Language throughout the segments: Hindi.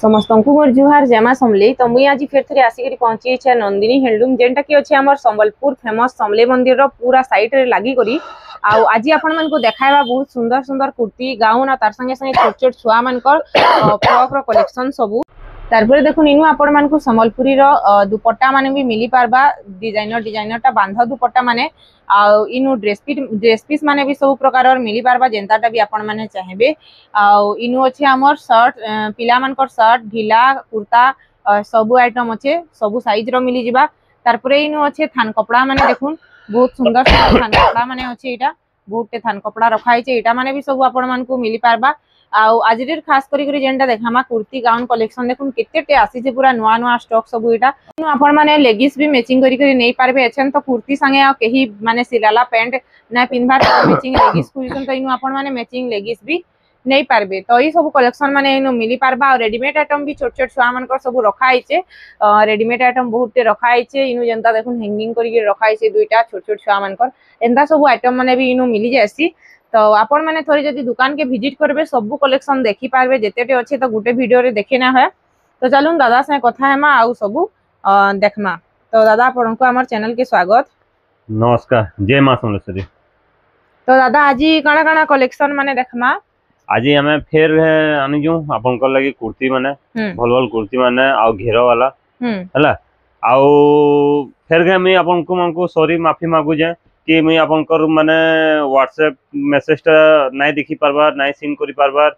समस्त को मोर जुहार जमा समले तो मुई आज फिर थे आसिक पहुंची छे नंदिनी हैंडलूम जेनटा कि अच्छे हमर संबलपुर फेमस समले मंदिर रो पूरा साइड रे लागी करी आज आपण मन को देखाइबा बहुत सुंदर सुंदर कुर्ती गाउन और तार संगे संगे छोट छोट छुआ मन को फ्रॉक रो कलेक्शन सबू तारपरे देखुन इनु आपण मन को संबलपुरी रो दुपट्टा माने भी मिली पारबा डिजाइनर टा बांधा दुपट्टा माने आ इनु ड्रेस पीस माने भी सब प्रकार मिली पारबा जेंताटा भी आपण माने चाहेबे आ इनु अछि हमर शर्ट पिला मन को शर्ट ढीला कुर्ता सब आइटम अच्छे सब साइज रो मिली जिबा तारपरे इनु अच्छे थान कपड़ा माने देखुन बहुत सुंदर थान कपड़ा माने अच्छे एटा बहुत थान कपड़ा रखाई छे एटा माने भी सब आपण मन को मिली पारबा आज खास करी जेनटा देखामा कुर्ती गाउन कलेक्शन देखुन केतेटे आसी जे पूरा नुआ नुआ स्टॉक सब एटा आपण माने लेगिस भी मैचिंग करी नै पारबे एछन तो कुर्ती संगे आ केही माने सिलाला पैंट ना पिनबार मैचिंग लेगिस कुइसन तो इनु आपण माने मैचिंग लेगिस भी नै पारबे तो ई सब कलेक्शन माने इनु मिली पारबा और रेडीमेड आइटम भी छोट छोट छुआ मन को सब रखा आइचे रेडीमेड आइटम बहुत टे रखा आइचे इनु जनता देखुन हैंगिंग करी रखा आइचे दुईटा छोट छोट छुआ मन को एंदा सब आइटम माने भी इनु मिली जासी तो आपण माने थोड़ी जदी दुकान के विजिट करबे सब कलेक्शन देखि पारबे जेतेटे अच्छे तो गुटे वीडियो रे देखि ना है तो चलून दादा से कथा हेमा आ सब देखमा तो दादा आपण को हमर चैनल के स्वागत नमस्कार जय मां समलेश्वरी। तो दादा आज काना काना कलेक्शन माने देखमा आज हमें फिर आनी जो आपन को लगी कुर्ती माने भल भल कुर्ती माने आ घेरो वाला हला आ फिर के मैं आपन को सॉरी माफी मागु जे कि मैं आपनकर माने व्हाट्सएप मैसेज टा नहीं देखि पारबा नहीं सीन करि पारबा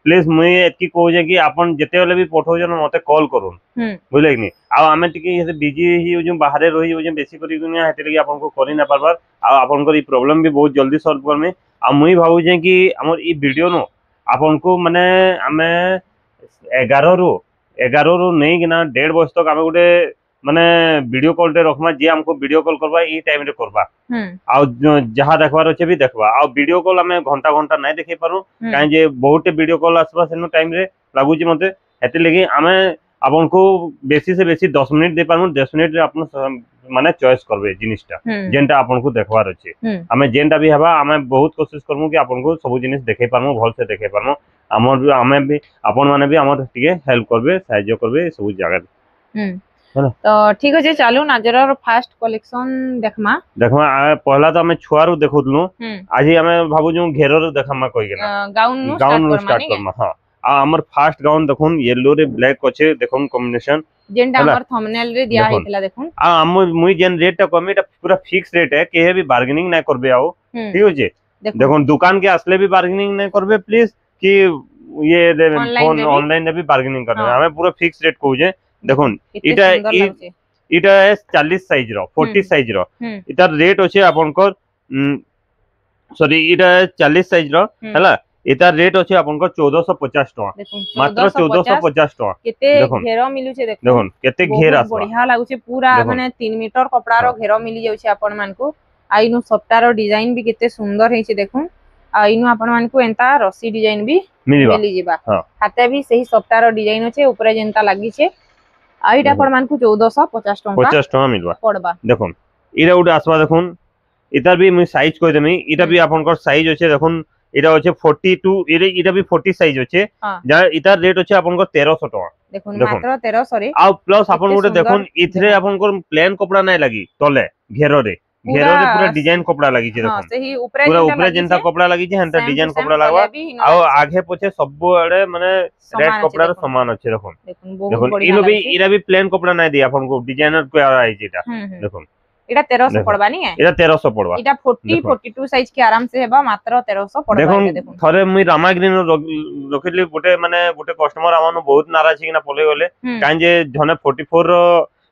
प्लीज मैं एतकी कहू जे कि आपन जते वाले भी पठो जन मते कॉल करूँ बुझले कि आ हमें टिके ये बिजी ही जो बाहर रही हो जे बेसी करी दुनिया हेते लगी आपन को करि ना पारबा आ आपनकर ई प्रॉब्लम भी बहुत जल्दी सॉल्व करमे आ मुई भाबू जे कि हमर ई वीडियो नो आपन को माने हमें 11 रो नहीं कि ना 1.5 बजे तक हमें गोटे माने वीडियो कॉल टे रखमा जे हमको वीडियो कॉल करबा ई टाइम रे करबा आ जहां देखबार अछि भी देखबा आ वीडियो कॉल हमें घंटा घंटा नहीं देखै पारू काहे जे बहुत वीडियो कॉल आसबा सेनो टाइम रे लागु छी मते हेते लगी हमें आपन को बेसी से बेसी 10 मिनिट दे पारू 10 मिनिट रे आपन माने चॉइस करबे जिनिसटा जेनटा आपन को देखबार अछि हमें जेनटा भी हबा हमें बहुत कोशिश करमु कि आपन को सब जिनिस देखै पारू भल से देखै पारू हमर हमें भी आपन माने भी हमर टिके हेल्प करबे सहायता करबे सब जगह तो ठीक है चालू नाजर फास्ट कलेक्शन देखमा पहला तो हमें छुआरू देखुतलु आज हमें भाबु जो घेरो रो देखमा कहि गेना गाउन स्टार्ट करमा हां आ हमर फास्ट गाउन देखुन येलो रे ब्लैक अछि देखुन कॉम्बिनेशन जेंटा हमर थंबनेल रे दिया हेतला देखुन आ हम मुई जेन रेट टा कमी ता पूरा फिक्स रेट है केहे भी बार्गेनिंग नै करबे आओ ठीक होजे देखुन दुकान के असले भी बार्गेनिंग नै करबे प्लीज कि ये फोन ऑनलाइन ने भी बार्गेनिंग करबे हमें पूरा फिक्स रेट कहू देखुन इटा है 40 साइज रो 40 साइज रो इतार रेट अछि आपनकर सॉरी इटा 40 साइज रो हला इतार रेट अछि आपनकर 1450 टका मात्र 1450 टका केते घेरो मिलु छे देखुन केते घेर आस बढ़िया लागु छे पूरा माने 3 मीटर कपड़ा रो घेरो मिली जाउ छे आपन मान को आइनु सप्ताह रो डिजाइन भी केते सुंदर हे छे देखुन आ इनु आपन मान को एंता रस्सी डिजाइन भी मिली जेबा हाते भी सही सप्ताह रो डिजाइन छे ऊपर जेंता लागी छे आइटा पर मान को 1450 टका 50 टका मिलबा पड़बा देखुन इरा उडे आसबा देखुन इतार भी मैं साइज कहि देमी इटा भी आपनकर साइज अछि देखुन इरा अछि 42 इरा भी 40 साइज अछि जा इतार रेट अछि आपनकर 1300 टका देखुन मात्र 1300 रे आ प्लस आपन उडे देखुन इथरे आपनकर प्लेन कपड़ा नै लागी तले घेरो रे पूरा डिजाइन कपड़ा लागी छे देखुन सही ऊपर पूरा ऊपर जेंता कपड़ा लागी छे हंता डिजाइन कपड़ा लागबा आ आगे पछे सब आड़े माने रेड कपड़ा रो समान अछि देखुन इरा भी प्लेन कपड़ा नै दिया आपन को डिजाइनर को आइ जेटा देखुन एटा 1300 पड़बा नी है एटा 1300 पड़बा एटा 40 42 साइज के आराम से हेबा मात्र 1300 पड़बा देखुन थरे मुई रामाग्रीन रखिली गोटे माने गोटे कस्टमर आमानो बहुत नाराज छी ना पले गले काहे जे धने 44 रो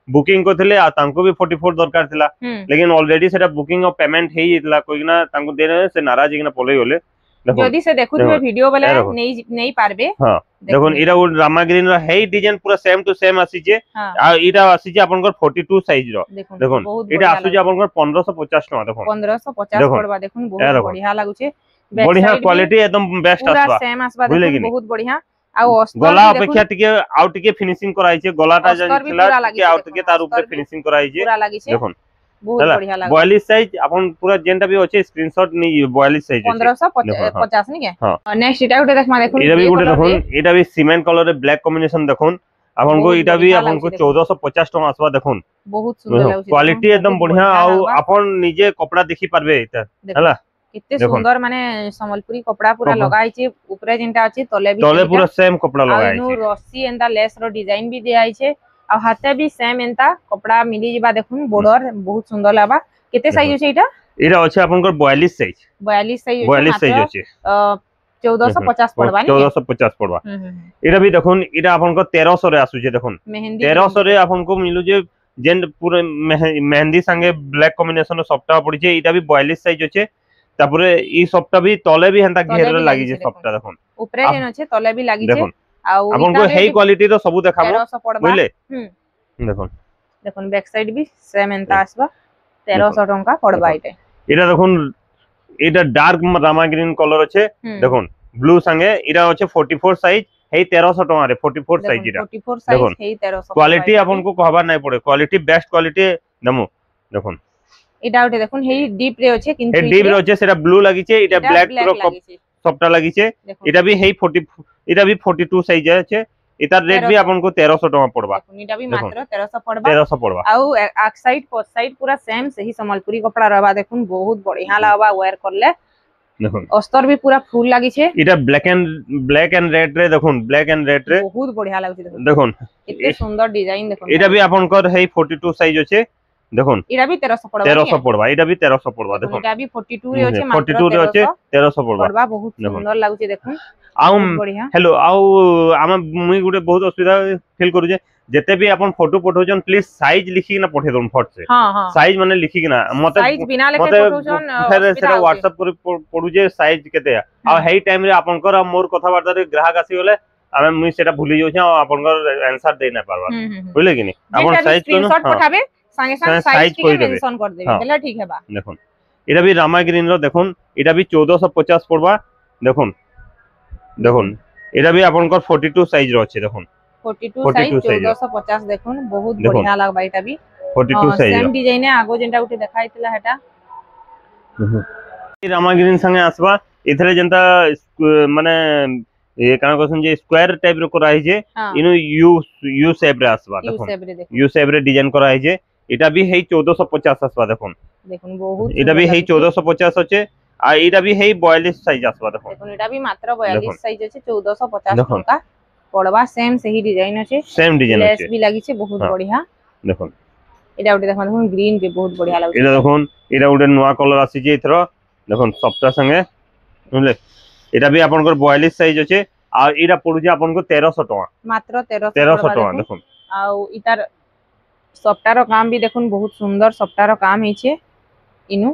बुकिंग करथिले आ तांको भी 44 दरकार थिला लेकिन ऑलरेडी सेटा बुकिंग ऑफ पेमेंट हेई इतला कोइ ना तांको देने से नाराज हिना पले गले जदी से देखुथबे वीडियो वाला नहीं पारबे हां देखुन इरा रामाग्रीन रो हेई डिजाइन पूरा सेम टू सेम आसी जे आ इरा आसी जे आपनकर 42 साइज रो देखुन इटा आसु जे आपनकर 1550 टका देखुन 1550 पड़बा देखुन बहुत बढ़िया लागु छे बढ़िया क्वालिटी एकदम बेस्ट आसबा पूरा सेम आसबा देखुन बहुत बढ़िया आ अस्तर गला अपेक्षा टिके आउट टिके फिनिशिंग कराई छे गलाटा जे थिला कि आउट टिके तार ऊपर फिनिशिंग कराई छे पूरा लागि छे देखुन बहुत बढ़िया लागबा 42 साइज अपन पूरा जेंटा भी अछि स्क्रीनशॉट नी 42 साइज 1550 नी के हां नेक्स्ट इटा गुटे देखमा देखुन इटा भी गुटे देखुन इटा भी सीमेंट कलर रे ब्लैक कॉम्बिनेशन देखुन अपन को इटा भी अपन को 1450 टका आसबा देखुन बहुत सुंदर लागुची क्वालिटी एकदम बढ़िया आ अपन निजे कपड़ा देखि पारबे इटा हला कितने सुंदर माने संबलपुरी कपड़ा पूरा लगाई छी ऊपरे जिनटा अछि तले पूरा सेम कपड़ा लगाई छी रस्सी एंदा लेस रो डिजाइन भी दियाई छे आ हाथे भी सेम एंता कपड़ा मिली जिबा देखुन बॉर्डर बहुत सुंदर लाबा केते साइज अछि इटा इटा अछि अपन को 42 साइज 42 साइज अछि 1450 पड़बा 1450 पड़बा इटा भी देखुन इटा अपन को 1300 रे आसु जे देखुन 1300 रे अपन को मिलु जे जेन पूरे मेहंदी संगे ब्लैक कॉम्बिनेशन सॉफ्टवा पड़ी छे इटा भी 42 साइज अछि तापरे ई सॉफ्टवा भी तले भी हंता घेर रे लागि जे सॉफ्टवा देखुन ऊपरे जेन अछि तले भी लागि छे आ अपन को हेई क्वालिटी रो सब देखाबो बुझले देखुन देखुन बैक साइड भी सेम एंता आसबा 1300 टका पड़बा इटे इटा देखुन इटा डार्क रामा ग्रीन कलर अछि देखुन ब्लू संगे इटा अछि 44 साइज हेई 1300 टका रे 44 साइज इटा 44 साइज हेई 1300 क्वालिटी अपन को कहबा नै पड़े क्वालिटी बेस्ट क्वालिटी दमु देखुन इटा उठे देखुन हेई डीप रे अछि किंतु हे डीप रे अछि सेटा ब्लू लागि छे इटा ब्लैक रो सबटा लागि छे इटा भी हेई 40 इटा भी 42 साइज अछि इतार रेट भी अपन को 1300 टका पड़बा इटा भी मात्र 1300 पड़बा आउ एक साइड पोस्ट साइड पूरा सेम सही संबलपुरी कपड़ा रहबा देखुन बहुत बढ़िया लागबा वेयर करले देखुन अस्तर भी पूरा फुल लागि छे इटा ब्लैक एंड रेड रे देखुन ब्लैक एंड रेड रे बहुत बढ़िया लागछ देखुन कितने सुंदर डिजाइन देखुन इटा भी अपन को हेई 42 साइज अछि देखुन इटा भी 1300 पड़बा इटा भी 1300 पड़बा देखुन इटा भी 42 रे अछि मात्र 42 रे अछि 1300 पड़बा बहुत सुंदर लागुची देखुन आउ हेलो आउ हम मुई गुटे बहुत असुविधा फील करू जे जते भी अपन फोटो पठोजन प्लीज साइज लिखि ना पठे दोन फट से हां साइज माने लिखि ना मते साइज बिना लेके पठोजन फिर सेटा व्हाट्सएप पर पडू जे साइज केते आ हेई टाइम रे अपन कर मोर कथा वार्ता रे ग्राहक आसी गले आमे मुई सेटा भूली जाउ छ अपन कर आंसर दे ना पारबा बुझले कि नहीं अपन साइज स्क्रीनशॉट पठाबे संगे संग साइज के मेंशन कर देबे बेला ठीक है बा देखुन इटा भी रामा ग्रीन रो देखुन इटा भी 1450 पड़बा देखुन देखुन इटा भी अपन को 42 साइज रो अछि देखुन 42 साइज 1450 देखुन बहुत बढ़िया लागबा इटा भी 42 साइज सेम डिजाइन है आगो जेंटा उठे देखाइतला हेटा रामा ग्रीन संगे आसबा इथरे जनता माने ये काना कहसन जे स्क्वायर टाइप रो कराई जे इनो यू शेप रे आसबा देखुन यू शेप रे डिजाइन कराई जे इटा भी हेई 1450 आसबा देखुन देखुन बहुत इटा भी हेई 1450 अछि आ इटा भी हेई 42 साइज आसबा देखुन इटा भी मात्र 42 साइज अछि 1450 टका पड़बा सेम सही डिजाइन अछि सेम डिजाइन अछि लेस भी लागि छै बहुत बढ़िया देखुन इटा उठे देखुन ग्रीन भी बहुत बढ़िया लागै इटा देखुन इटा उठे नवा कलर आसी जे इथरो देखुन सप्ता संगे बुझले इटा भी अपन को 42 साइज अछि आ इटा पडु जे अपन को 1300 टका मात्र 1300 टका देखुन आ इतार सप्ताहर काम भी देखुन बहुत सुंदर सप्ताहर काम है छे इनु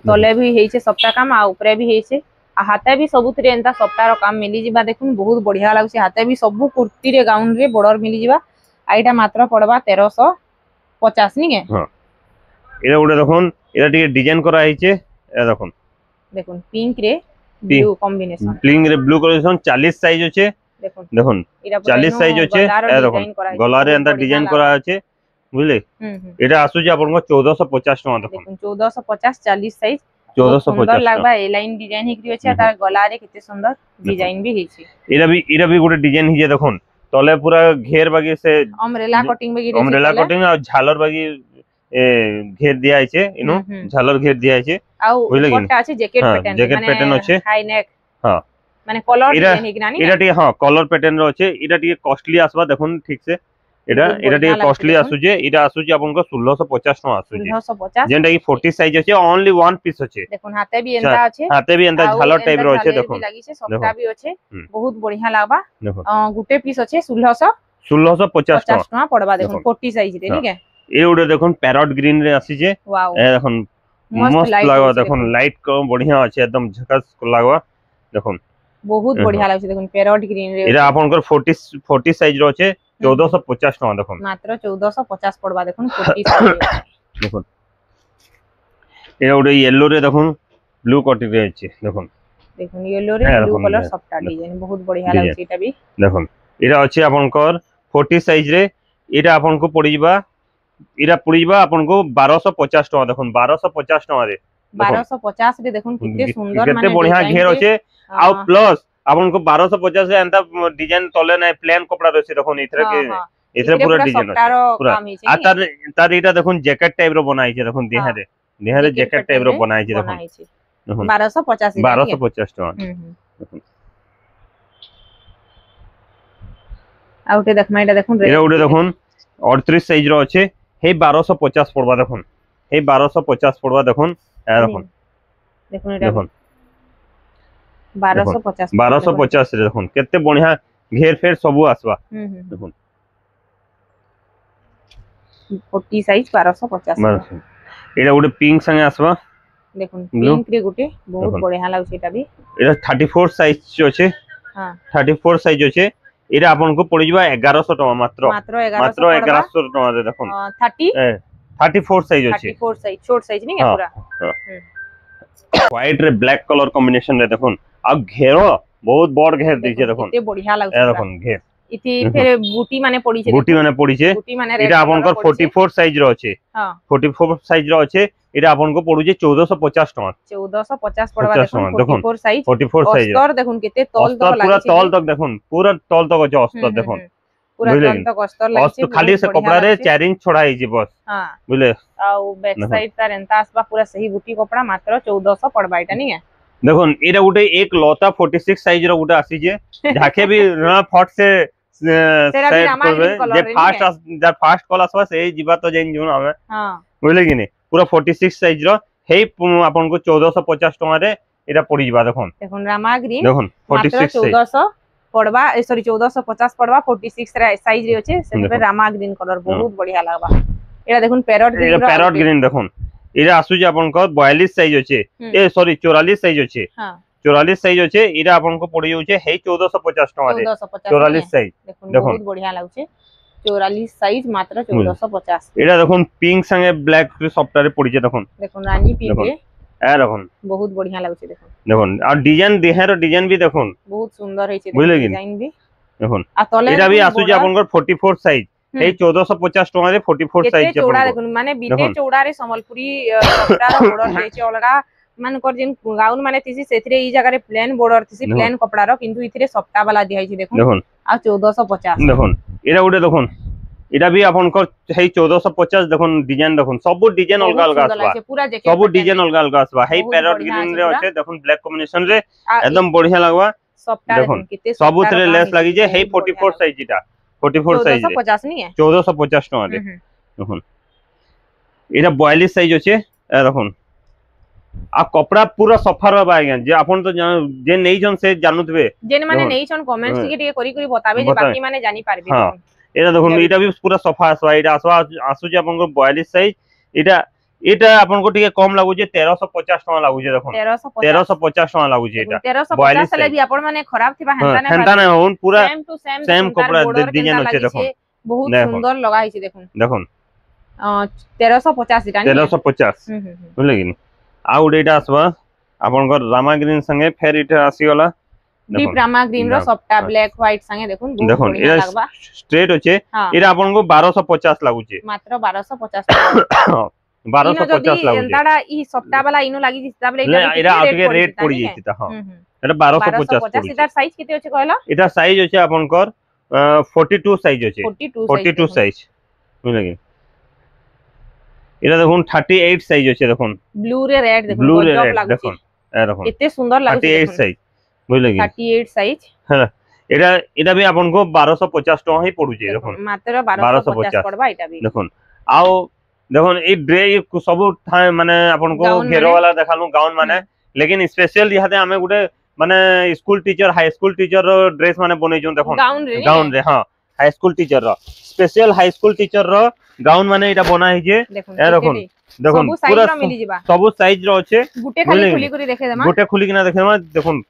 तले भी है छे सप्ताह काम आ ऊपरे भी है छे आ हाथे भी सबुतरे एंता सप्ताहर काम मिली जिबा देखुन बहुत बढ़िया लागछ हाथे भी सब कुर्ती रे गाउन रे बॉर्डर मिली जिबा आ इटा मात्र पड़बा 1350 नी के हां इरा उडे देखुन इरा टिके डिजाइन करा है छे ए देखुन देखुन पिंक रे ब्लू कॉम्बिनेशन पिंक रे ब्लू कॉम्बिनेशन 40 साइज अछि देखुन 40 साइज अछि ए देखुन गला रे एंता डिजाइन करा अछि बुझले एटा आसु जे अपन को 1450 टका देखुन 1450 40 साइज 1450 सुंदर लागबा ए लाइन डिजाइन हिकरी अछि तार गला रे किते सुंदर डिजाइन भी हिछि इरा भी गुटे डिजाइन हिजे देखुन तले पूरा घेर बागी से अम्ब्रेला कटिंग बागी अम्ब्रेला कटिंग आ झालर बागी ए घेर दिया आइछे इनु झालर घेर दिया आइछे आ ऊपरटा अछि जैकेट पैटर्न अछि हाई नेक हां माने कलर डिजाइन हिकरानी इरा टी हां कलर पैटर्न रो अछि इरा टी कॉस्टली आसबा देखुन ठीक से इरा टी कॉस्टली आसु जे इरा आसु जे अपन को 1650 टका आसु जे 1650 जेंटा की 40 साइज अछि ओनली वन पीस अछि देखुन हाथे भी एंता अछि हाथे भी एंता झालर टाइप रो अछि देखुन लागि छै सबटा भी अछि बहुत बढ़िया लागबा गुटे पीस अछि 1650 टका पड़बा देखुन 40 साइज रे ठीक है ए उडे देखुन पैरट ग्रीन रे आसी जे ए देखुन मस्त लागबा देखुन लाइट को बढ़िया अछि एकदम झकास लागबा देखुन बहुत बढ़िया लागछ देखुन पैरट ग्रीन रे एरा आपन कर 40 साइज रो छै 1450 टका देखुन मात्र 1450 पड़बा देखुन 40 साइज देखुन ए उडे येलो रे देखुन ब्लू कटिंग रे अछि देखुन येलो रे ब्लू कलर सबटा डिजाइन बहुत बढ़िया लागछ एटा भी देखुन एरा अछि आपन कर 40 साइज रे एटा आपन को पड़ी जिबा इरा पड़ी जिबा आपन को 1250 टका देखुन 1250 टका रे 1250 रे देखुन कितने सुंदर माने कितने बढ़िया घेर अछि आ प्लस आपन को 1250 से एंता डिजाइन तले नै प्लेन कपड़ा रहसी देखुन इथरे के इथरे पूरा डिजाइन पूरा आ तार इटा देखुन जैकेट टाइप रो बनाई छे देखुन देहरे जैकेट टाइप रो बनाई छे देखुन 1250 टका आउटे देखमा इटा देखुन एरा उडे देखुन 38 साइज रो अछि हे 1250 पड़बा देखुन हे 1250 पड़बा देखुन ए देखुन देखुन इटा देखुन 1250 रे देखुन केते बढ़िया घेर फेर सब आसबा देखुन 40 साइज 1250 एटा उडे पिंक संगे आसबा देखुन पिंक रे गुटे बहुत बढ़िया लागछ एटा भी एटा 34 साइज अछि हां 34 साइज अछि एरा आपन को पड़ी जबा 1100 टका मात्र 1100 टका दे देखुन 34 साइज अछि 34 साइज छोट साइज नहीं है पूरा व्हाइट रे ब्लैक कलर कॉम्बिनेशन रे देखुन अब घेरो बहुत बड़ घेर दिजे देखुन किते बढ़िया लागछ देखुन घेर इति फिर बूटी माने पड़ी छे बूटी माने एटा आपन को 44 साइज रो अछि हां 44 साइज रो अछि एटा आपन को पडु जे 1450 टका 1450 पड़वा देखुन 44 साइज अस्तर देखुन केते तल तक पूरा तल तक देखुन पूरा तल तक अछि अस्तर देखुन पूरा तल तक अस्तर लागै छै खाली से कपड़ा रे 4 इंच छोड़ा है जी बस हां बुझले आ बैक साइड तार एंता आसबा पूरा सही बूटी कपड़ा मात्र 1400 पड़बा एटा नहीं है देखुन एटा उटे एक लोता 46 साइज रो उटे आसी जे झाके भी ना फट से सेट करबे जे फास्ट कॉल आसबा से जीवा तो जेन जोन हमें हां बुझले कि नहीं पूरा 46 साइज रो हे आपन को 1450 टका रे एटा पड़ी जीवा देखुन रामा ग्रीन देखुन 46 1400 पड़बा सॉरी 1450 पड़बा 46 साइज रे अछि से पे रामा ग्रीन कलर बहुत बढ़िया लागबा एटा देखुन पैरट ग्रीन देखुन एरा आसु जे आपन को 42 साइज अछि ए सॉरी 44 साइज अछि हां 44 साइज अछि एरा आपन को पड़ी जाउछे हे 1450 टका रे 44 साइज देखुन बहुत बढ़िया लागछे 44 साइज मात्र 1450 एरा देखुन पिंक संगे ब्लैक सॉफ्ट रे पड़ी जे देखुन रानी पिंक रे ए देखुन बहुत बढ़िया लागछे देखुन और डिजाइन देहर डिजाइन भी देखुन बहुत सुंदर है डिजाइन भी देखुन आ तले एरा भी आसु जे आपन को 44 साइज ए 1450 टका रे 44 साइज के चौड़ा देखुन माने बिते चौड़ा रे संबलपुरी सफ्टा रो बॉर्डर देचे अलगा मान कर जिन गाउन माने तिसी सेथरे ई जगह रे प्लेन बॉर्डर तिसी प्लेन कपड़ा रो किंतु इथिरे सफ्टा वाला दिहाई छी देखुन आ 1450 देखुन एरा उडे देखुन एटा भी आपन को हे 1450 देखुन डिजाइन देखुन सब डिजाइन अलग अलग आसबा सब डिजाइन अलग अलग आसबा हे पैरट ग्रीन रे अछि देखुन ब्लैक कॉम्बिनेशन रे एकदम बढ़िया लागबा सफ्टा देखुन किते सबुतरे लेस लागि जे हे 44 साइज इटा 44 साइज 1450 नहीं है 1450 टका रे देखुन एटा 42 साइज अछि ए देखुन आ कपड़ा पूरा सफा रहबा आज्ञा जे आपन तो जे नै जन से जानुतबे जेन माने नै जन कमेंट्स टिके करी करी बताबे जे बाकी माने जानि पारबे देखुन एटा देखुन एटा भी पूरा सफा आसवा एटा आसवा आसु जे आपन को 42 साइज एटा आपन को टिके कम लागु जे 1350 टका लागु जे देखुन 1350 टका लागु जे एटा 1350 ले भी आपन माने खराब थिबा हेंता नै होन पूरा सेम टू सेम कपड़ा डिजाइन अछि देखुन बहुत सुंदर लगाई छी देखुन 1350 इटा 1350 बुझले कि आउ डेटा आसबा आपन को रामा ग्रीन संगे फेर इटा आसी गला डीप रामा ग्रीन रो सफ्टा ब्लैक व्हाइट संगे देखुन बहुत बढ़िया लागबा स्ट्रेट होचे एरा आपन को 1250 लागु छे मात्र 1250 1250 लागु छे एंताडा ई सफ्टा वाला इनो लागि जिता बले एरा आउटके रेट पड़ी जेती त हां एटा 1250 एटा साइज केते होचे कहला एटा साइज होचे आपन को 42 साइज होचे 42 साइज बुझले कि एरा देखुन 38 साइज होचे देखुन ब्लू रे रेड देखुन गजब लागु छे ए देखुन कितने सुंदर लागु छे 38 साइज बुझले कि 38 साइज हां एटा भी आपन को 1250 टका ही पडु छे देखुन मात्र 1250 पड़बा एटा भी देखुन आउ देखुन ए ड्रे सब माने आपन को घेरो वाला देखालु गाउन माने लेकिन स्पेशल यहाते हमें गुटे माने school teacher high school teacher रो ड्रेस माने बनै जों देखुन गाउन रे हां हाई स्कूल टीचर रो स्पेशल हाई स्कूल टीचर रो गाउन माने एटा बना है जे ए देखुन देखुन पूरा सब साइज रो छे गुटे खाली खुली करी देखे देमा गुटे खुली किना देखे देमा देखुन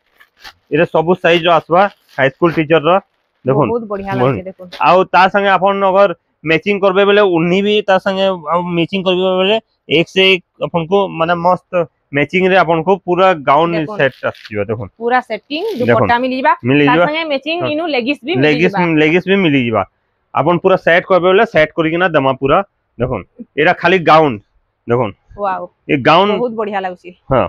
एरे सब साइज रो आसबा हाई स्कूल टीचर रो देखुन बहुत बढ़िया लागे देखुन आउ ता संगे आपन अगर मैचिंग करबे बेले उन्नी भी ता संगे मैचिंग करबे बेले एक से एक अपन को माने मस्त मैचिंग रे अपन को पूरा गाउन सेट आछियो देखुन पूरा सेटिंग दुपट्टा मिली जिबा ता संगे मैचिंग इनु लेगिस भी मिली जिबा लेगिस भी मिली जिबा अपन पूरा सेट करबे बेले सेट करी किना दमा पूरा देखो एटा खाली गाउन देखो वाओ ए गाउन बहुत बढ़िया लागुची हां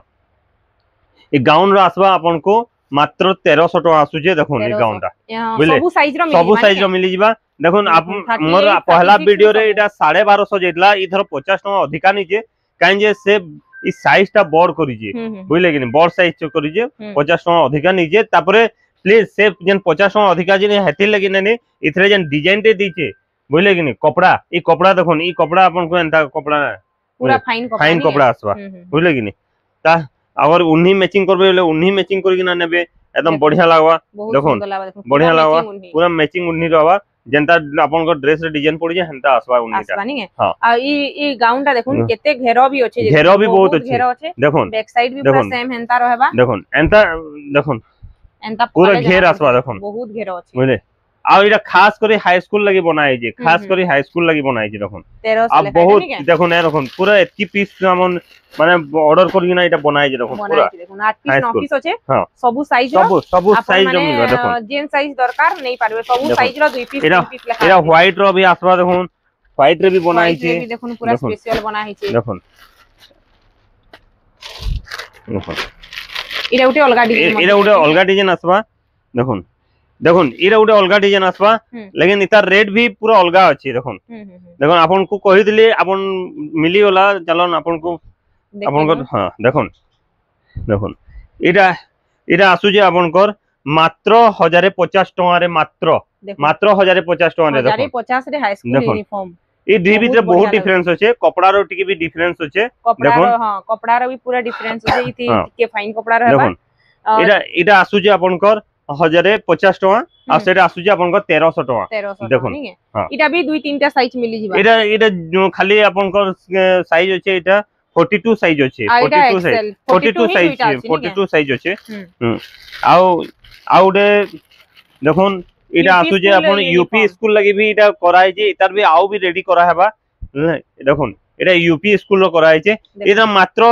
ए गाउन रो आसबा आपन को मात्र 1300 टका आसुचे देखो ए गाउन टा सब साइज रो सब साइज रो मिली जिबा देखो आप मोर पहला वीडियो रे एटा 1250 जेतला इथर 50 टका अधिका नीचे काई जे से ई साइज टा बड़ करी जे बुझले कि बड़ साइज करी जे 50 टका अधिका नीचे तापरे प्लीज से जन 50 टका अधिका जे हेति लगी ने इथरे जन डिजाइन टे दीचे बुझले कि कपड़ा ई कपड़ा देखो ई कपड़ा अपन को एंता कपड़ा पूरा फाइन कपड़ा आसबा बुझले कि ता अगर उन्ही मैचिंग करबे बोले उन्ही मैचिंग करके ना नेबे एकदम बढ़िया लागबा देखो बढ़िया लागबा पूरा मैचिंग उन्ही रहबा जेंता आपन को ड्रेस रे डिजाइन पड़ी जे हंता आसबा उन्हीटा आसबा नहीं है आ ई गाउन टा देखुन केते घेरो भी अछि घेरो भी बहुत अछि देखो बैक साइड भी पूरा सेम हंता रहबा देखो एंता देखो एंता पूरा घेर आसबा देखो बहुत घेरो अछि बुझले आ इटा खास करे हाई स्कूल लगी बनाई जे खास करे हाई स्कूल लगी बनाई जे देखो 1300 अब बहुत देखो नै देखो पूरा एतकी पीस हमन माने ऑर्डर करी ना इटा बनाई जे देखो पूरा देखो 8 पीस 9 पीस अछि सब साइज रो सब साइज रो मिलबा देखो जेन साइज दरकार नै पारबे सब साइज रो 2 पीस 3 पीस लेखा एरा व्हाइट रो भी आसबा देखो व्हाइट रे भी बनाई छे भी देखो पूरा स्पेशल बनाई छे देखो देखो इरा उटे अलगा डिजाइन इरा उटे अलगा डिजाइन आसबा देखो देखो इरा उटे अलगा डिजाइन आसबा लेकिन इतार रेट भी पूरा अलगा अछि देखो देखो आपन को कहि दिले आपन मिली वाला चलन आपन को हां देखो देखो इरा इरा आसु जे आपन कर मात्र 1050 टका रे मात्र 1050 टका रे देखो 1050 रे हाई स्कूल यूनिफॉर्म ई दी भीतर बहुत डिफरेंस होचे कपड़ा रो टिके भी डिफरेंस होचे देखो हां कपड़ा रो भी पूरा डिफरेंस होचे इति टिके फाइन कपड़ा रहबा इरा इरा आसु जे आपन कर 1050 टका आ सेटा आसु जे आपन को 1300 टका देखो इटा भी दुई तीनटा साइज मिली जिबा इरा इरा खाली आपन को साइज होचे इटा 42 साइज होचे 42 साइज होचे आउ डे देखो इटा आसु जे आपन यूपी स्कूल लगी भी इटा कराई जे इतार भी आउ भी रेडी करा हेबा देखो इटा यूपी स्कूल रो कराई छे इरा मात्र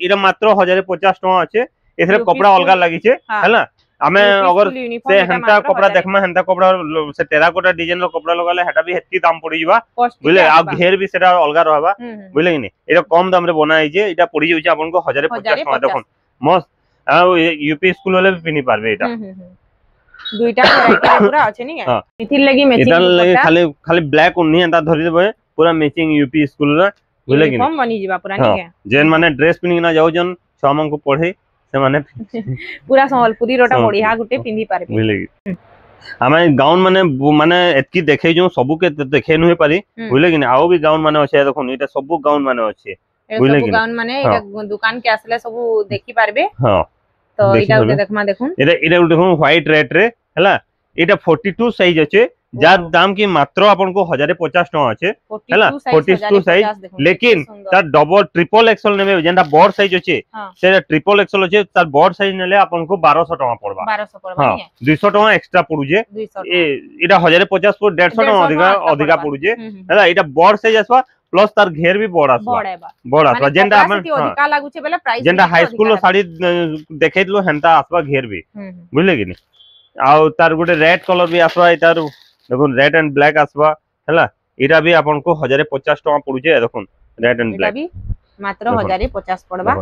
1050 टका আছে एथरे कपड़ा अलगा लागि छे हैला हमें अगर से हंता कपड़ा देखमा हंता कपड़ा से टेराकोटा डिजाइन रो कपड़ा लगाले हेटा भी हेती दाम पड़ी जिबा बुझले आ घेर भी सेटा अलगा रहबा बुझले कि नै एटा कम दाम रे बनाई जे एटा पड़ी जाउछ आपन को 1050 टका देखो मस्त आ यूपी स्कूल वाले भी पिनी पारबे एटा दुईटा वैरायटी पूरा अछि नि के इथिर लगी मैचिंग इधर लगी खाली खाली ब्लैक उन्ही एंता धरि देबे पूरा मैचिंग यूपी स्कूल रा बुझले कि यूनिफॉर्म बनी जिबा पूरा नि के जेन माने ड्रेस पिनी ना जाउ जन छमन को पढ़े से माने पूरा संबलपुरी रोटा बढ़िया गुटे पिंदी पारबे बुझले कि हमें गाउन माने एतकी देखे जो सबु के देखे नहे पारी बुझले कि आओ भी गाउन माने अछि देखो इटा सबु गाउन माने अछि बुझले कि गाउन माने एटा दुकान के आसले सबु देखि पारबे हां तो इटा उते देखमा देखुन इटा देखो व्हाइट रेड रे हला इटा 42 साइज अछि जार दाम की मात्र आपन को 1050 टका अछि हला 42 साइज लेकिन तार डबल ट्रिपल एक्सल नेबे जेंटा बड़ साइज अछि से ट्रिपल एक्सल अछि तार बड़ साइज नेले आपन को 1200 टका पड़बा 1200 पड़बा हां 200 टका एक्स्ट्रा पड़ु जे इटा 1050 पर 150 टका अधिका पड़ु जे हला इटा बड़ साइज आसबा प्लस तार घेर भी बड़ आसबा बड़ आसबा जेंटा हम अधिका लागु छे बेले प्राइस जेंटा हाई स्कूल रो साड़ी देखेतलो हंता आसबा घेर भी बुझले कि आ तार गुटे रेड कलर भी आसबा इतार देखो रेड एंड ब्लैक आसबा हैला इटा भी आपन को 1050 टका पड़ु जे देखो रेड एंड ब्लैक भी मात्र 1050 पड़बा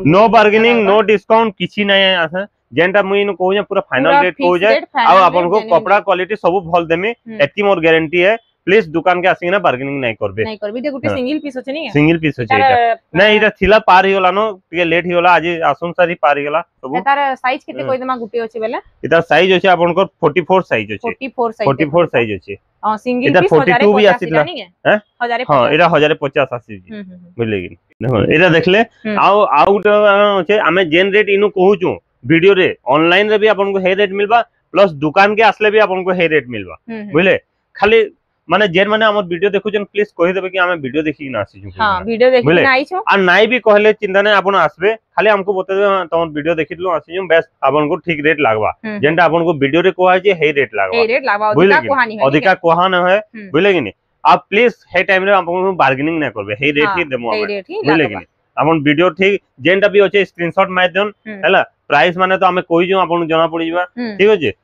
नो बार्गेनिंग नो डिस्काउंट किछि नै आसे जेंटा मुई न कहू जे पूरा फाइनल रेट कहू जे आ आपन को कपड़ा क्वालिटी सब भल देमी एती मोर गारंटी है प्लीज दुकान के आसिना बार्गेनिंग नै करबे जे गुटे सिंगल पीस होचे नि सिंगल पीस होचे एटा नै इटा थिला पार ही होला नो टिके लेट ही होला आज आसुन सारी पार ही होला सब एतार साइज केते कोइ दमा गुटे होचे बेले इटा साइज होचे आपन को 44 साइज होचे 44 साइज होचे हां सिंगल पीस 42 भी आसीला हैं 1050 हां इटा 1050 आसी बुझले कि देखो इटा देखले आउ होचे हमें जेन रेट इनु कहू छु वीडियो रे ऑनलाइन रे भी आपन को हे रेट मिलबा प्लस दुकान के आसले भी आपन को हे रेट मिलबा बुझले खाली माने जेन माने हमर वीडियो देखु जन प्लीज कहि देबे कि हमें वीडियो देखि ना आसी छु हां वीडियो देखि ना आई छु आ नाइ भी कहले चिंता नै आपन आसबे खाली हमको बता दे तमन वीडियो देखितलो आसी छु बेस्ट आपन को ठीक रेट लागबा जेंटा आपन को वीडियो रे कोहा जे हे रेट लागबा अधिका कोहानी है अधिका कोहा न है बुझले कि आप प्लीज हे टाइम रे आपन को बार्गेनिंग ना करबे हे रेट ही देमो बुझले कि आपन वीडियो ठीक जेंटा भी होचे स्क्रीनशॉट मार देन हैला प्राइस माने तो हमें कोइ जो आपन जना पड़ी जबा ठीक होचे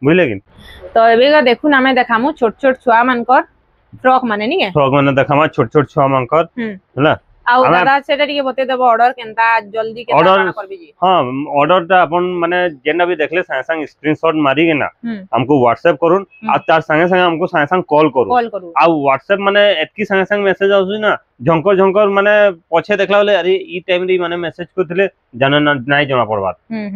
बुझले कि तो एबेगा देखुन हमें देखामु छोट छोट छुआ मानकर फ्रॉक माने नहीं है फ्रॉक माने देखामा छोट छोट छुआ मानकर हला आउ दादा सेटा टिके बते देबो ऑर्डर केनता जल्दी केनता ऑर्डर करबी जी हां ऑर्डर ता अपन माने जेना भी देखले संगे संग स्क्रीनशॉट मारी के ना हमको व्हाट्सएप करून आ तार संगे संगे हमको संगे संग कॉल करू आ व्हाट्सएप माने एतकी संगे संग मैसेज आउसी ना झंकर झंकर माने पछे देखला बोले अरे ई टाइम रे माने मैसेज करथिले जाना नाही जमा पड़बा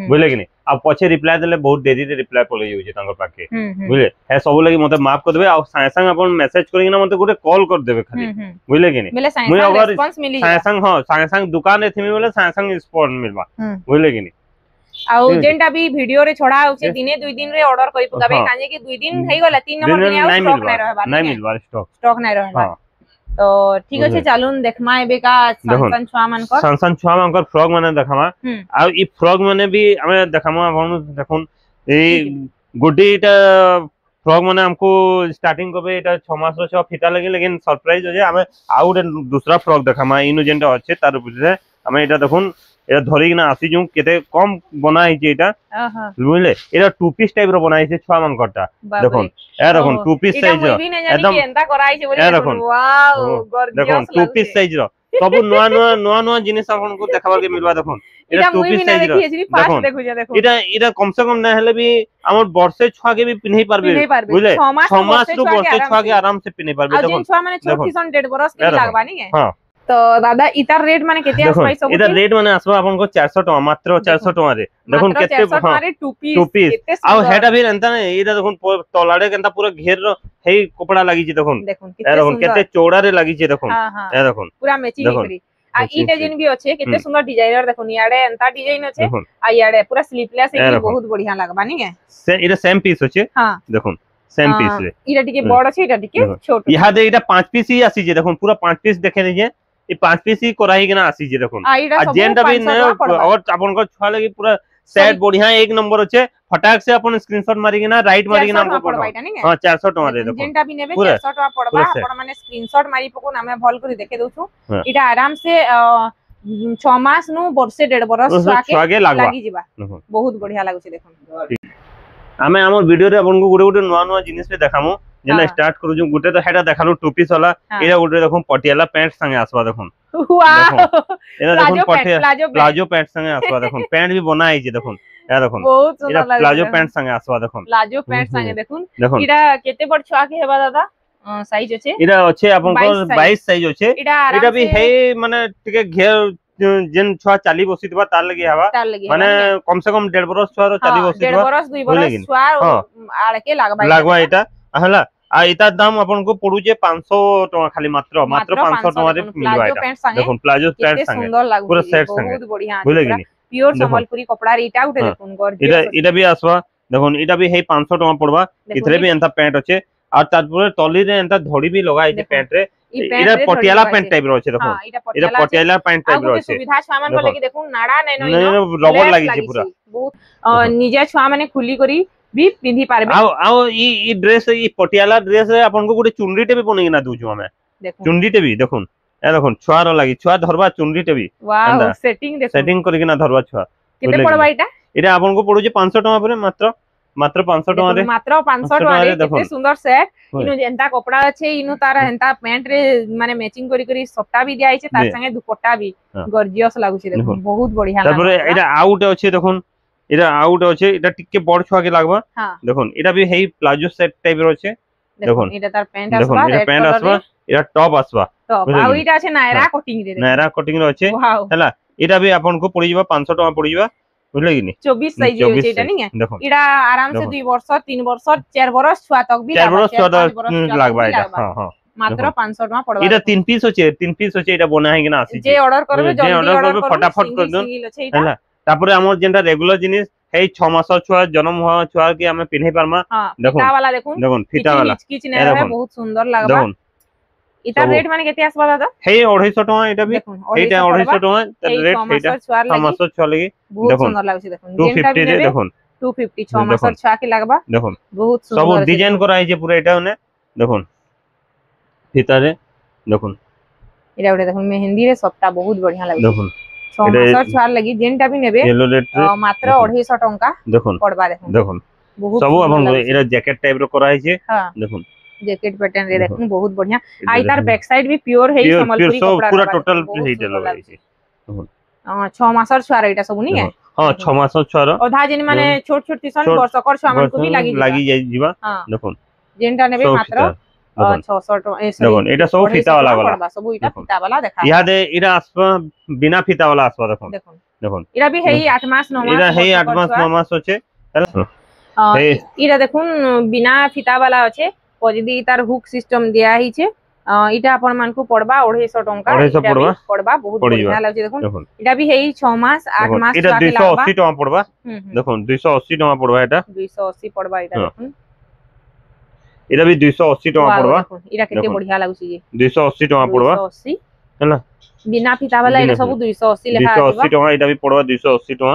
बुझले कि नहीं अब पछे रिप्लाई देले बहुत देरी रे रिप्लाई पले जाउची तांकर पाके बुझले हे सब लगी मते माफ कर देबे आ संगे संग अपन मैसेज करी ना मते गुटे कॉल कर देबे खाली बुझले कि नहीं मुई अगर रिस्पांस मिली संगे संग हां संगे संग दुकान एथिमी बोले संगे संग रिस्पांस मिलबा बुझले कि नहीं आउ जेंटा भी वीडियो रे छोड़ा होचे दिने 2 दिन रे ऑर्डर करी पकाबे काजे कि 2 दिन हेई गला 3 नंबर दिन आउ स्टॉक नै रहबा नहीं मिलबा स्टॉक नै रहबा तो ठीक अछि चालून देखमा एबे का संसन छुआ मानकर फ्रॉक माने देखामा आ ई फ्रॉक माने भी हमें देखामा अपन देखुन ए गुडीटा फ्रॉक माने हमको स्टार्टिंग करबे एटा 6 मास रो 6 फीता लगे लेकिन सरप्राइज हो जे हमें आउ दूसरा फ्रॉक देखामा इनु जेंटा अच्छे तार ऊपर हमें एटा देखुन एटा धरि किना आसी जु केते कम बनाई जे एटा बुझले एटा टू पीस टाइप रो बनाई छे छुआ मानकरटा देखुन ए देखुन टू पीस साइज एकदम एंता कराई छे बोली वाओ गॉर्जियस देखुन टू पीस साइज रो सब नुआ नुआ जिनिस आपन को देखाबार के मिलबा देखुन एटा to piece size row fast देखु जे देखो एटा कम से कम ना हेले भी हमर वर्षे छुआ के भी पिन्हई पारबे बुझले 6 मास रो वर्षे छुआ के आराम से पिन्हई पारबे देखो छुआ माने 34 डेढ़ बरस के लागबा नहीं है हां तो दादा इतार रेट माने केते आसबाई सब इतार रेट माने आसबा आपन को 400 टका मात्र 400 टका रे देखुन केते हां टू पीस आ हेटा भी एंता नै एटा देखुन तलाडे केनता पूरा घेर रो हेई कपड़ा लागी छी देखुन देखुन केते चौड़ा रे लागी छी देखुन ए देखुन पूरा मैचिंग करी आ ई डिजाइन भी अच्छे केते सुंदर डिजाइनर देखुन याडे एंता डिजाइन अच्छे आ याडे पूरा स्लीवलेस है बहुत बढ़िया लागबा नहीं है से इरा सेम पीस अच्छे हां देखुन सेम पीस रे इरा टिके बड़ अच्छे इरा टिके छोट यहा दे इरा 5 पीस ही आसी जे देखुन पूरा 5 पीस देखे दीजिए ई 5 पीस ही कराई के ना आसी जे देखुन आ जेंटा भी न और आपन को छुआ लगी पूरा सेट बढ़िया एक नंबर अच्छे फटाक से अपन स्क्रीनशॉट मारी के ना राइट मारी के ना हमको पड़बा हां 400 टका दे देखो जेंटा भी नेबे 400 टका पड़बा अपन माने स्क्रीनशॉट मारी पको हमें भल करी देखे दोछु इटा आराम से 6 मास नु वर्षे डेढ़ बरस छुआके लागी जिबा बहुत बढ़िया लागुची देखो हमें हमर वीडियो रे अपन को गुटे गुटे नुआ नुआ जिनिस पे देखामु जेना स्टार्ट करू जो गुटे तो हेडा देखालु टू पीस वाला एरा गुटे देखो पटियाला पैंट संगे आसबा देखो वाओ एरा देखो पटियाला प्लाजो पैंट संगे आसबा देखो पैंट भी बनाई जे देखो ए देखो बहुत सुंदर लागे प्लाजो पैंट संगे आसबा देखो प्लाजो पैंट संगे देखो इडा केते बड़ छुआ के हेबा दादा साइज अछि इडा अच्छे अपन को 22 साइज अच्छे इडा भी है माने टिके घेर जेन छुआ चाली बसितबा तार लगी हवा माने कम से कम 1.5 बरस छुआ रो चाली बसितबा 1.5 बरस 2 बरस छुआ आड़ के लागबा एटा हला आ इता दाम अपन को पडुजे 500 टका खाली मात्र 500 टका रे मिलबा एटा देखो प्लाजो पैंट संगे पूरा सेट संगे बहुत बढ़िया बुझले कि प्योर संबलपुरी कपड़ा रे इटा उठे देखुन गॉर्जियस इटा भी आसवा देखो इटा भी है 500 टका पड़बा इथरे भी एंता पैंट अच्छे और तारपर तली रे एंता धड़ी भी लगाई जे पैंट रे इरा पटियाला पैंट टाइप रो छै देखो इरा पटियाला पैंट टाइप रो छै सुविधा छुआ मन को लेके देखुन नाडा नै नो रबर लागी छै पूरा बहुत निजे छुआ माने खुली करी भी पिंधी पारबे आओ ई ड्रेस ई पटियाला ड्रेस रे अपन को गुटे चुनरीटे भी बनै ना दूछु हमें चुनरीटे भी देखुन ए देखुन छुआ रो लागी छुआ धरबा चुनरीटे भी वाओ सेटिंग देखो सेटिंग करि के ना धरबा छुआ केते पड़बा इटा इरा अपन को पड़ु जे 500 टका पर मात्र 500 टका रे मात्र 500 टका रे केते सुंदर सेट इनु जेंता कपड़ा अछि इनु तार हेंता पैंट रे माने मैचिंग करी करी सट्टा भी दिया छै तार संगे दुपट्टा भी गॉर्जियस लागु छै देखो बहुत बढ़िया लागु तापर इरा आउट अछि देखुन इरा आउट अछि इटा टिके बड़ छुआ के लागबा देखुन इरा भी हेई प्लाजो सेट टाइप रो छै देखुन इटा तार पैंट आसबा रेड पैंट आसबा इरा टॉप आसबा टॉप आ इटा छै नायरा कटिंग रे नायरा कटिंग रो छै हला इटा भी आपन को पड़ी जबा 500 टका पड़ी जबा बुझले कि नहीं 24 साइज होय छै इटा नहीं है इडा आराम से 2 वर्ष 3 वर्ष 4 वर्ष छुआ तक भी 4 वर्ष छुआ लागबा इटा हां हां मात्र 500 टका पड़बा इटा 3 पीस होचे इटा बना है कि ना आसी जे ऑर्डर करबे जल्दी ऑर्डर करबे फटाफट कर दन हला तापरे हमर जेंटा रेगुलर जिनिस हे 6 मास छुआ जन्म हुआ छुआ के हमें पिन्हे पारमा देखो फीता वाला देखुन फीता वाला किछ नै रहे बहुत सुंदर लागबा इता रेट माने केते आसबा दादा हे 250 टका इटा भी एटा 250 टका रेट एटा 6 मास छुआ लगी बहुत सुंदर लागछ देखुन 250 रे देखुन 250 6 मास छुआ के लागबा देखुन बहुत सुंदर सब डिजाइन कराई छै पूरा एटा ने देखुन फीता रे देखुन एटा उडे देखुन मेहंदी रे सबटा बहुत बढ़िया लागछ देखुन 6 मास छुआ लगी जेंटा भी नेबे मात्र 250 टका देखुन पड़बा देखुन देखुन सब अपन एरा जैकेट टाइप रो कराई छै देखुन जैकेट पैटर्न रे देखो बहुत बढ़िया आई तार बैक साइड भी प्योर है संबलपुरी कपड़ा पूरा टोटल हेइटे लगाई छै 6 मासर छुआर एटा सब नहीं है हां 6 मासर छुआर ओधा जिन माने छोट छोट तिसन वर्षकर छुआ मन को भी लागी जाई जीवा देखो जेनटा नेबे मात्र 600 देखो एटा सब फीता वाला सब इटा फीता वाला देखा या दे इरा आसपा बिना फीता वाला आसपा देखो देखो इरा भी है 8 मास 9 मास इरा है 8 मास 9 मास होचे इरा देखुन बिना फीता वाला अच्छे पजदी तार हुक सिस्टम दिया ही छे इटा अपन मान को पड़बा 250 टंका पड़बा बहुत बढ़िया लागै देखुन इटा भी है 6 मास 8 मास इटा 280 टका पड़बा देखो 280 टका पड़बा एटा 280 पड़बा इटा देखुन इटा भी 280 टका पड़बा इटा केते बढ़िया लागै छी 280 टका पड़बा 280 हैला बिना फीता वाला इटा सब 280 लेखा 280 टका इटा भी पड़बा 280 टका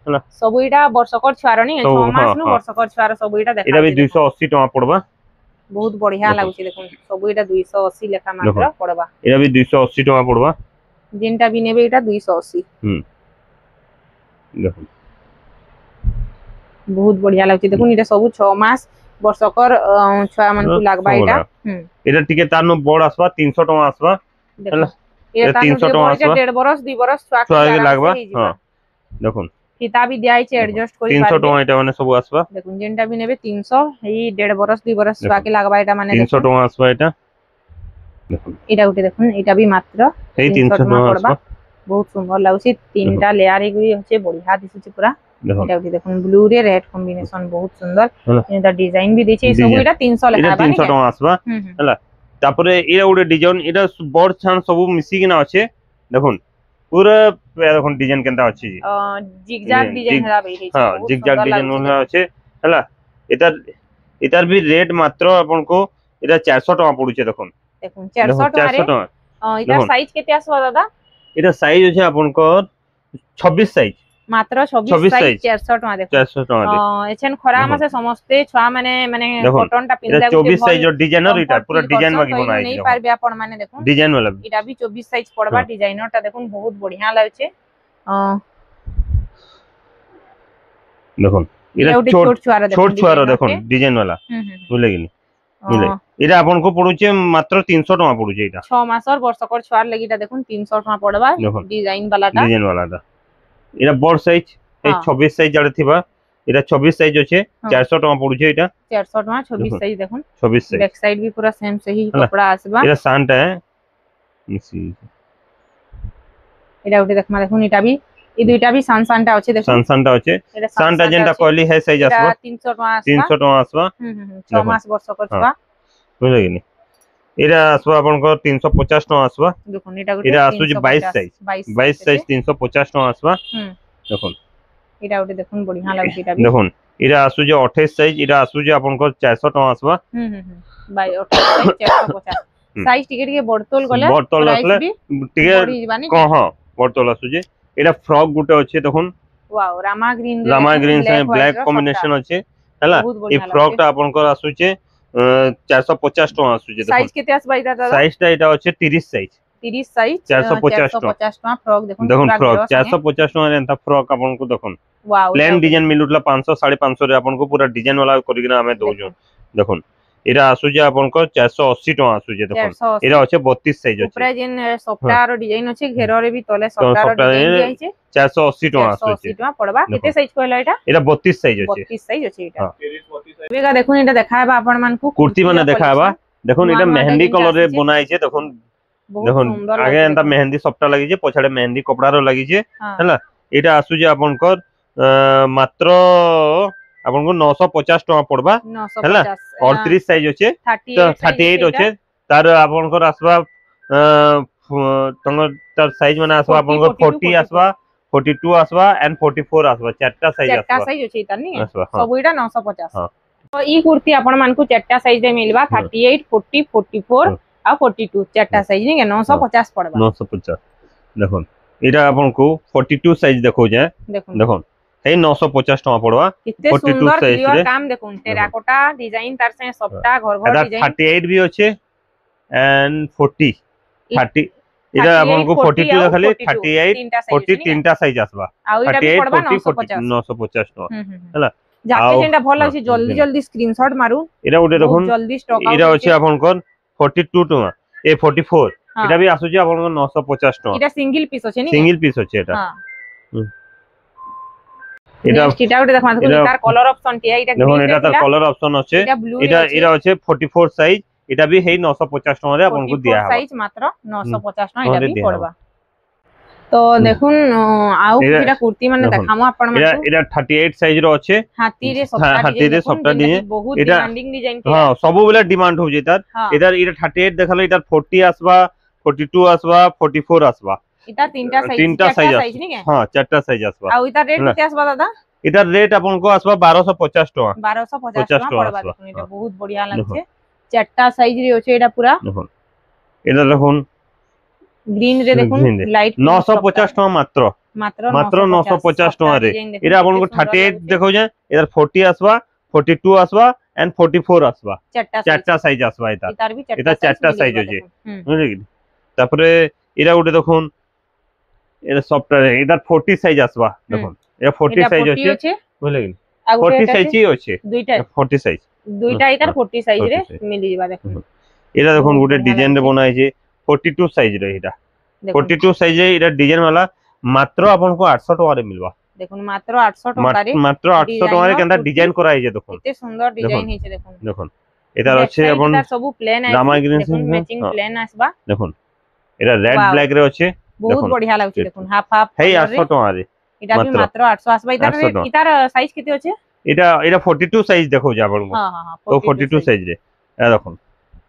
हैला सब इटा वर्षकर छुआर नहीं 6 मास नु वर्षकर छुआर सब इटा देखा इटा भी 280 टका पड़बा बहुत बढ़िया लागै छी देखुन सब इटा 280 लेखा मात्र पड़बा इटा भी 280 टका पड़बा जिनटा भी नेबे इटा 280 देखो बहुत बढ़िया लागै देखुन इटा सब 6 मास वर्षकर छुआ मन को लागबा इटा इटा टिके तारनो बोर्ड आसबा 300 टका आसबा हैला इटा 300 टका आसबा 1.5 बरस 2 बरस छुआ के लागबा हां देखुन फीता भी दियाई छे एडजस्ट करि 300 टका इटा माने सब आसबा देखुन जेनटा भी नेबे 300 ही 1.5 बरस 2 बरस छुआ के लागबा इटा माने 300 टका आसबा इटा देखुन इटा उठे देखुन इटा भी मात्र 300 टका आसबा बहुत सुंदर लागुची तीनटा लेयर एगुरी होचे बढ़िया दिसुची पूरा इटा उठे देखुन ब्लू रे रेड कॉम्बिनेशन बहुत सुंदर इटा डिजाइन भी देछे सब इटा 300 लेखा बा 300 टका आसबा हैला तापरे इरा उडे डिजाइन इटा बड़ छान सब मिसी किना अछि देखुन पूरा देखुन डिजाइन केनता अछि जिगजैग डिजाइन हरा बे छै हां जिगजैग डिजाइन होना अछि हैला इतार भी रेट मात्र आपन को इटा 400 टका पडुचे देखुन 400 टका रे इटा साइज केते आसबा दादा इटा साइज अछि आपन को 26 साइज मात्र 26 साइज 400 टका देखो 400 टका एछन खरा मासे समस्ते छुआ माने कॉटन टा पिंदा 24 साइज और डिजाइनर इटा पूरा डिजाइन वाली बनाई नहीं पारबे आपण माने देखो डिजाइन वाला इटा भी 24 साइज पड़बा डिजाइनर टा देखुन बहुत बढ़िया लागछे देखुन इटा छोट छुआर देखुन डिजाइन वाला बुझले कि बुझले इटा आपन को पडुचे मात्र 300 टका पडुचे इटा 6 मासर वर्षकर छुआर लगिटा देखुन 300 टका पड़बा डिजाइन वाला टा इरा बड़ साइज 26 साइज जड़े थिबा इरा 26 साइज होचे 400 टका पडुचे इटा 400 टका 26 साइज देखुन 26 साइज बैक साइड भी पूरा सेम सही कपड़ा आसबा इरा सांटा है मिसी इरा उठे देखमा देखुन इटा भी ई दुइटा भी सांटा होचे देखुन सांटा होचे सांटा जेंटा कहली है साइज आसबा 300 टका आसबा 6 मास वर्षकर छुआ बुझले कि इरा आसबा आपन को 350 टका आसबा देखुन इरा आसु जे 22 साइज 350 टका आसबा देखुन इरा उठे देखुन बढ़िया लागै इटा भी देखुन इरा आसु जे 28 साइज इरा आसु जे आपन को 400 टका आसबा 28 साइज 450 साइज टिके टिके बडतोल गले टिके को हां बडतोल आसु जे इरा फ्रॉक गुटे अछि देखुन वाओ रामा ग्रीन से ब्लैक कॉम्बिनेशन अछि हला ई फ्रॉक टा आपन को आसु जे 450 टका आसु जे साइज केते आसबा इटा दादा साइज टा इटा अछि 30 साइज 450 टका फ्रॉक देखुन फ्रॉक 450 टका एंता फ्रॉक आपन को देखुन वाओ प्लेन डिजाइन मिलुटला 500 550 रे आपन को पूरा डिजाइन वाला करिना हमें दोजो देखुन इरा आसु जे आपन को 480 टका आसु जे देखुन इरा अछि 32 साइज अछि ऊपर जेन सॉफ्टवेयर डिजाइन अछि घेरो रे भी तले सॉफ्टवेयर डिजाइन दिया छै 480 टका आसु छै 480 टका पड़बा केते साइज कहला एटा इरा 32 साइज अछि 32 साइज अछि एटा 32 साइज बेगा देखुन एटा देखाबा आपन मान को कुर्ती माने देखाबा देखुन एटा मेहंदी कलर रे बनाई छै देखुन देखुन आगे एंता मेहंदी सॉफ्टवेयर लागि छै पछाडे मेहंदी कपड़ा रो लागि छै हैला एटा आसु जे आपन को मात्र आपन को 950 टका पड़बा हैला 38 साइज होचे 38 होचे तार आपन को आसबा तंग तार साइज माने आसबा आपन को 40 आसबा 42 आसबा एंड 44 आसबा चारटा साइज आसबा चारटा साइज होचे तनी सब इटा 950 हां तो ई कुर्ती आपन मान को चारटा साइज रे मिलबा 38 40 44 आ 42 चारटा साइज ने 950 पड़बा 950 देखो इटा आपन को 42 साइज देखो जे देखो हे 950 टका पड़वा कितने सुंदर क्लियर काम देखुन टेराकोटा डिजाइन तार से सबटा घर घर डिजाइन 38 भी होचे एंड 40 30 इरा आपन को 42 खाली 38 40 तीनटा साइज आसबा 38 40 950 टका हैला जाके जेंटा भल लाଗୁଛି जल्दी जल्दी स्क्रीनशॉट मारू एटा उठे देखुन जल्दी स्टॉक आउट एटा अछि आपन कोन 42 टका ए 44 एटा भी आसुची आपन को 950 टका एटा सिंगल पीस अछि नी सिंगल पीस अछि एटा हां एटा एटा उठे देखमा तार कलर ऑप्शन टिया एटा देखो एटा तार कलर ऑप्शन अछि एटा एटा अछि 44 साइज एटा भी हेई 950 टका रे आपन को दिया है साइज मात्र 950 टका एटा भी पड़बा तो देखुन आउ किटा कुर्ती माने देखामो आपण माने एटा 38 साइज रो अछि हाथी रे सप्ता डिजाइन बहुत डिमांडिंग डिजाइन के हां सब बेला डिमांड हो जेतार एटा एटा 38 देखलो एटा 40 आसबा 42 आसबा 44 आसबा एटा तीनटा साइज नी के हां चारटा साइज आसबा आ एटा रेट केते आसबा दादा एटा रेट आपन को आसबा 1250 टका 1250 टका पड़बा देखुन एटा बहुत बढ़िया लागछे चारटा साइज रे होचे एटा पूरा देखुन एटा देखुन ग्रीन रे देखुन लाइट 950 टका मात्र मात्र 950 टका रे एटा आपन को 38 देखो जे एटा 40 आसबा 42 आसबा एंड 44 आसबा चारटा साइज आसबा एटा चारटा साइज होजे बुझले कि तापरे एटा उठे देखुन एटा सॉफ्टवेयर एटा 40 साइज आसबा देखुन एटा 40 साइज होचे बुझले कि 40 साइज ही होचे दुईटा 40 साइज दुईटा एटा 40 साइज रे मिली जेबा देखुन एटा देखुन गुटे डिजाइन रे बनाई जे 42 साइज रे एटा 42 साइज रे एटा डिजाइन वाला मात्र आपन को 800 टका रे मिलबा देखुन मात्र 800 टका रे मात्र 800 टका रे केनता डिजाइन कराई जे देखुन एते सुंदर डिजाइन हिचे देखुन देखुन एटा अच्छे आपन सब प्लेन है देखुन मैचिंग प्लेन आसबा देखुन एटा रेड ब्लैक रे अच्छे बहुत बढ़िया लागछ देखुन हाफ हाफ हे 800 टका रे एटा भी मात्र 800 आसबा इतार साइज केते होचे एटा एटा 42 साइज देखो जे आपन को हां हां तो 42 साइज रे ए देखुन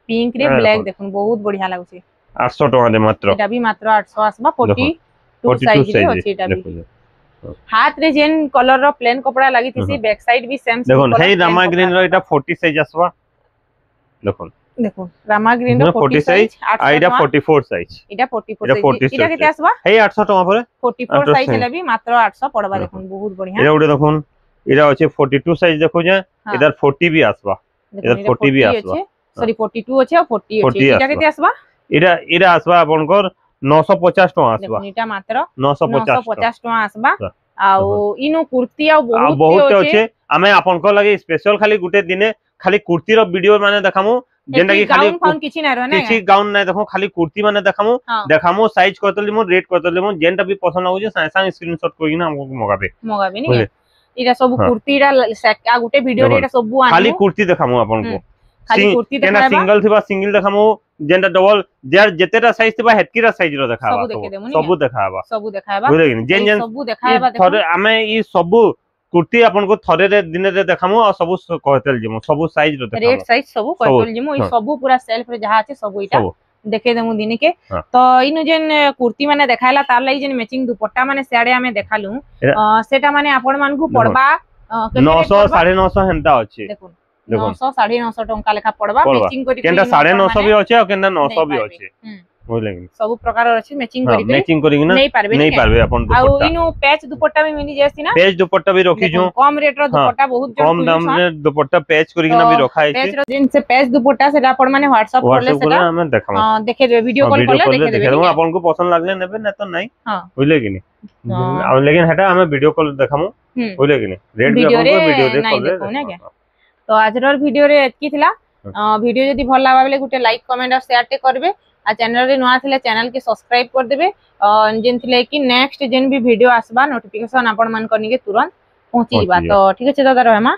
पिंक रे ब्लैक देखुन बहुत बढ़िया लागछ 800 टका रे मात्र एटा भी मात्र 800 आसबा 42 साइज रे होचे एटा भी हाथ रे जेन कलर रो प्लेन कपड़ा लागी थिसी बैक साइड भी सेम देखुन हे रामा ग्रीन रो एटा 40 साइज आसबा देखुन देखुन रामा ग्रीन रो 40 साइज आ एटा 44 साइज एटा 44 साइज एटा केते आसबा हे 800 टका परे 44 साइज ले भी मात्र 800 पड़बा देखुन बहुत बढ़िया एटा उडे देखुन एटा अछि 42 साइज देखो जे इधर 40 भी आसबा इधर 40 भी आसबा सॉरी 42 अछि और 40 अछि एटा केते आसबा एटा आसबा आपनकर 950 टका आसबा एटा मात्र 950 टका आसबा आउ इनो कुर्ती आ बहुत अछि हमें आपनकर लागि स्पेशल खाली गुटे दिने खाली कुर्ती रो वीडियो माने देखामु जेंटा कि खाली गाउन किछि नै रहने किछि गाउन नै देखो खाली कुर्ती माने देखामु साइज करतलिमु रेट करतलिमु जेंटा भी पसंद लागो जे सांग स्क्रीनशॉट कोइना हमको मगाबे नी इरा सब कुर्ती इरा आ गुटे वीडियो रे इरा सब आनी खाली कुर्ती देखामु आपन को खाली कुर्ती देखाबा सिंगल थिबा सिंगल देखामु जेंटा डबल जार जतेटा साइज थिबा हेतकीरा साइज रो देखाबा सब देखाबा बुझले कि जेन जेन सब देखाबा देखो थरे हमें ई सब कुर्ती आपन को थरे रे दिन रे देखामु आ सब कहतल जिमु सब साइज रो देखाबा रेट साइज सब कहतल जिमु ई सब पूरा सेल्फ रे जहा আছে सब इटा देखे देमु दिन के तो इनु जेन कुर्ती माने देखायला तार लागि जेन मैचिंग दुपट्टा माने सियाडे हमें देखालु सेटा माने आपण मान को पड़बा 900 950 हेंता अछि देखो 900 950 टंका लेखा पड़बा मैचिंग करी केनता 950 भी अछि और केनता 900 भी अछि बुझले कि सब प्रकार अछि मैचिंग करी ना नहीं पारबे अपन दुपट्टा आ इनु पैच दुपट्टा भी मिली जासी ना पैच दुपट्टा भी रखी छु कम रेट रो दुपट्टा बहुत कम दाम रे दुपट्टा पैच करी ना भी रखा है पैच जिन से पैच दुपट्टा सेटा आपण माने व्हाट्सएप करले सेटा हम देखाम हां देखे देबे वीडियो कॉल करले देखे देबे अपन को पसंद लागले नेबे ना तो नहीं हां बुझले कि नहीं लेकिन हेटा हमें वीडियो कॉल देखामु बुझले कि नहीं रेट भी अपन को वीडियो देख करले तो आज रो वीडियो रे एतकी थिला वीडियो जदी भल लागबा बेले गुटे लाइक कमेंट और शेयर टे करबे आ चैनल रे नवा थिले चैनल के सब्सक्राइब कर देबे जेन थिले कि नेक्स्ट जेन भी वीडियो आसबा नोटिफिकेशन आपण मन करनी के तुरंत पहुंची बा तो ठीक है दादा रहमा।